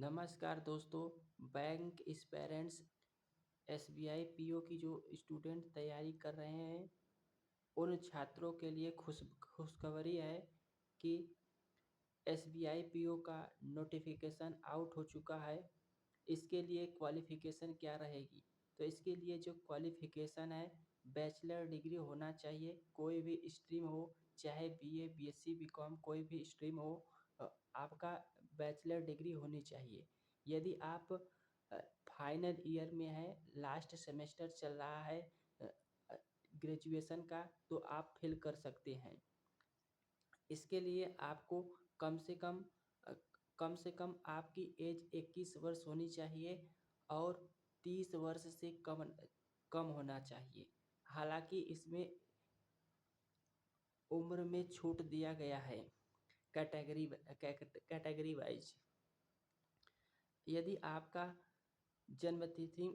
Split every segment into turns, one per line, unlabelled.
नमस्कार दोस्तों। Bank aspirants SBI PO की जो स्टूडेंट तैयारी कर रहे हैं उन छात्रों के लिए खुशखबरी है कि एसबीआई पीओ का नोटिफिकेशन आउट हो चुका है। इसके लिए क्वालिफ़िकेशन क्या रहेगी? तो इसके लिए जो क्वालिफ़िकेशन है बैचलर डिग्री होना चाहिए, कोई भी स्ट्रीम हो, चाहे बीए, बीएससी, बीकॉम कोई भी स्ट्रीम हो, आपका बैचलर डिग्री होनी चाहिए। यदि आप फाइनल ईयर में हैं, लास्ट सेमेस्टर चल रहा है ग्रेजुएशन का, तो आप फिल कर सकते हैं। इसके लिए आपको कम से कम आपकी एज 21 वर्ष होनी चाहिए और 30 वर्ष से कम होना चाहिए। हालांकि इसमें उम्र में छूट दिया गया है कैटेगरी वाइज। यदि आपका जन्मतिथि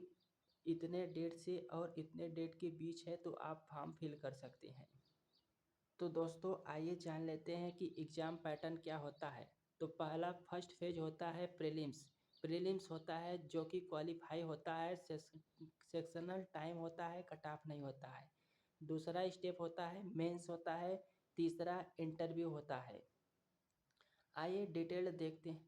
इतने डेट से और इतने डेट के बीच है तो आप फॉर्म फिल कर सकते हैं। तो दोस्तों आइए जान लेते हैं कि एग्ज़ाम पैटर्न क्या होता है। तो पहला फर्स्ट फेज होता है प्रीलिम्स होता है जो कि क्वालिफाई होता है, सेक्शनल टाइम होता है, कट ऑफ नहीं होता है। दूसरा स्टेप होता है मेंस होता है, तीसरा इंटरव्यू होता है। आइए डिटेल देखते हैं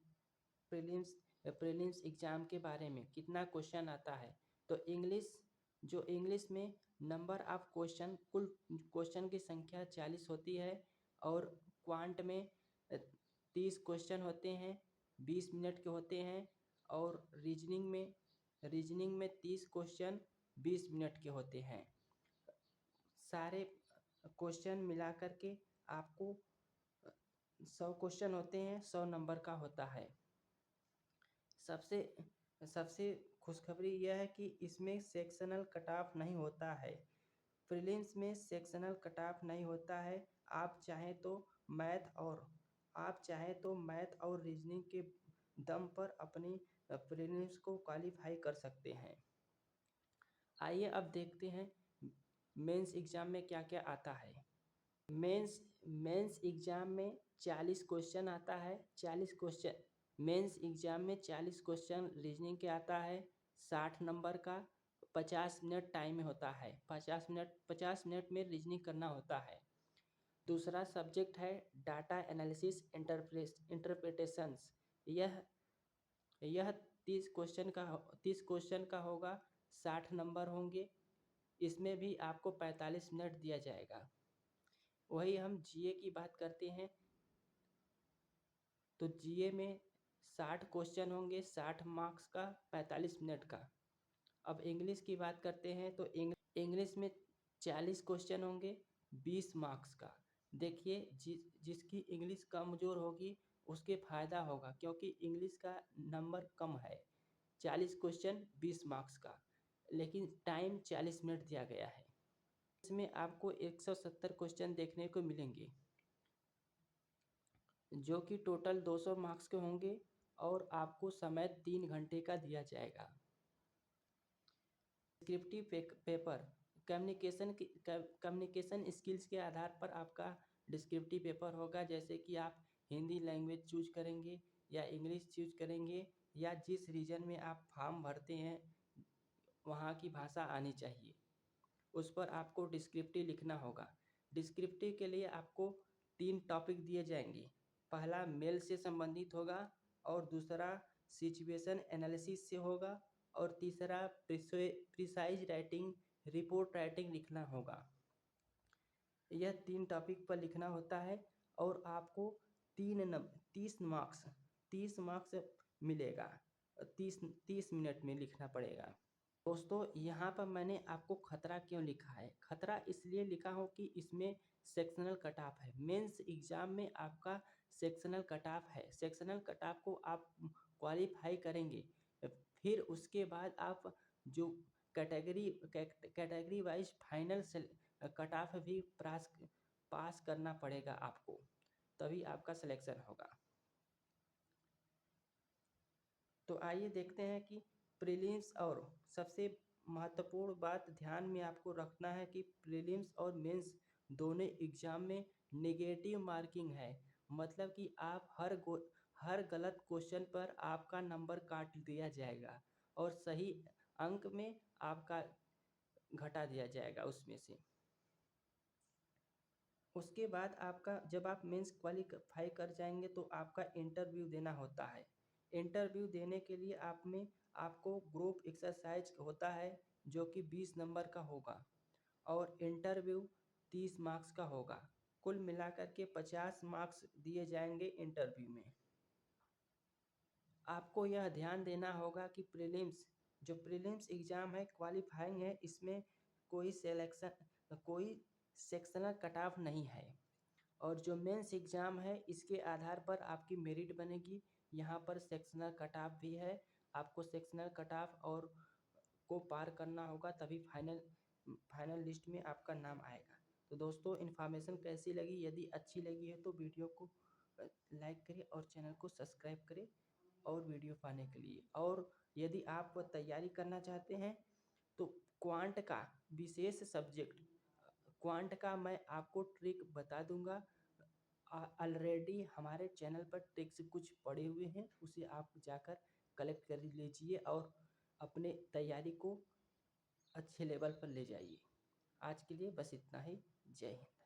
प्रीलिम्स एग्ज़ाम के बारे में कितना क्वेश्चन आता है। तो इंग्लिश में नंबर ऑफ क्वेश्चन, कुल क्वेश्चन की संख्या 40 होती है और क्वांट में 30 क्वेश्चन होते हैं, 20 मिनट के होते हैं और रीजनिंग में 30 क्वेश्चन 20 मिनट के होते हैं। सारे क्वेश्चन मिला कर के आपको 100 क्वेश्चन होते हैं, 100 नंबर का होता है। सबसे खुशखबरी यह है कि इसमें सेक्शनल कट ऑफ नहीं होता है। प्रीलिम्स में सेक्शनल कट ऑफ नहीं होता है। आप चाहें तो मैथ और रीजनिंग के दम पर अपनी प्रीलिम्स को क्वालिफाई कर सकते हैं। आइए अब देखते हैं मेंस एग्ज़ाम में क्या क्या आता है। मेंस एग्ज़ाम में 40 क्वेश्चन आता है। 40 क्वेश्चन मेंस एग्ज़ाम में 40 क्वेश्चन रीजनिंग के आता है, 60 नंबर का। 50 मिनट टाइम होता है, 50 मिनट में रीजनिंग करना होता है। दूसरा सब्जेक्ट है डाटा एनालिसिस इंटरप्रिटेशंस। यह 30 क्वेश्चन का होगा, 60 नंबर होंगे। इसमें भी आपको 45 मिनट दिया जाएगा। वही हम जीए की बात करते हैं तो जीए में 60 क्वेश्चन होंगे, 60 मार्क्स का, 45 मिनट का। अब इंग्लिश की बात करते हैं तो इंग्लिश में 40 क्वेश्चन होंगे, 20 मार्क्स का। देखिए जिसकी इंग्लिश कमज़ोर होगी उसके फ़ायदा होगा, क्योंकि इंग्लिश का नंबर कम है। 40 क्वेश्चन 20 मार्क्स का, लेकिन टाइम 40 मिनट दिया गया है। इसमें आपको 170 क्वेश्चन देखने को मिलेंगे जो कि टोटल 200 मार्क्स के होंगे और आपको समय 3 घंटे का दिया जाएगा। डिस्क्रिप्टिव पेपर कम्युनिकेशन स्किल्स के आधार पर आपका डिस्क्रिप्टिव पेपर होगा, जैसे कि आप हिंदी लैंग्वेज चूज करेंगे या इंग्लिश चूज करेंगे या जिस रीजन में आप फॉर्म भरते हैं वहाँ की भाषा आनी चाहिए। उस पर आपको डिस्क्रिप्टिव लिखना होगा। डिस्क्रिप्टिव के लिए आपको 3 टॉपिक दिए जाएंगे। पहला मेल से संबंधित होगा और दूसरा सिचुएशन एनालिसिस से होगा और तीसरा प्रिसाइज राइटिंग, रिपोर्ट राइटिंग लिखना होगा। यह 3 टॉपिक पर लिखना होता है और आपको 30 मार्क्स मिलेगा। 30 मिनट में लिखना पड़ेगा। दोस्तों यहाँ पर मैंने आपको खतरा क्यों लिखा है? खतरा इसलिए लिखा हूँ कि इसमें सेक्शनल कट ऑफ है। मेंस एग्ज़ाम में आपका सेक्शनल कट ऑफ है। सेक्शनल कट ऑफ को आप क्वालिफाई करेंगे, फिर उसके बाद आप जो कैटेगरी वाइज फाइनल से कट ऑफ भी पास करना पड़ेगा आपको, तभी आपका सिलेक्शन होगा। तो आइए देखते हैं कि प्रीलिम्स और सबसे महत्वपूर्ण बात ध्यान में आपको रखना है कि प्रीलिम्स और मेंस दोनों एग्ज़ाम में नेगेटिव मार्किंग है। मतलब कि आप हर गलत क्वेश्चन पर आपका नंबर काट दिया जाएगा और सही अंक में आपका घटा दिया जाएगा उसमें से। उसके बाद आपका जब आप मेंस क्वालिफाई कर जाएंगे तो आपका इंटरव्यू देना होता है। इंटरव्यू देने के लिए आपको ग्रुप एक्सरसाइज होता है जो कि 20 नंबर का होगा और इंटरव्यू 30 मार्क्स का होगा। कुल मिलाकर के 50 मार्क्स दिए जाएंगे इंटरव्यू में। आपको यह ध्यान देना होगा कि प्रीलिम्स एग्ज़ाम है, क्वालिफाइंग है, इसमें कोई सेक्शनल कट ऑफ नहीं है। और जो मेंस एग्ज़ाम है इसके आधार पर आपकी मेरिट बनेगी। यहाँ पर सेक्शनल कट ऑफ भी है, आपको सेक्शनल कट ऑफ और को पार करना होगा तभी फाइनल लिस्ट में आपका नाम आएगा। तो दोस्तों इन्फॉर्मेशन कैसी लगी? यदि अच्छी लगी है तो वीडियो को लाइक करें और चैनल को सब्सक्राइब करें और वीडियो पाने के लिए। और यदि आप तैयारी करना चाहते हैं तो क्वांट का विशेष सब्जेक्ट क्वांट का मैं आपको ट्रिक बता दूंगा। ऑलरेडी हमारे चैनल पर ट्रिक्स कुछ पड़े हुए हैं, उसे आप जाकर कलेक्ट कर लीजिए और अपने तैयारी को अच्छे लेवल पर ले जाइए। आज के लिए बस इतना ही। जय हिंद।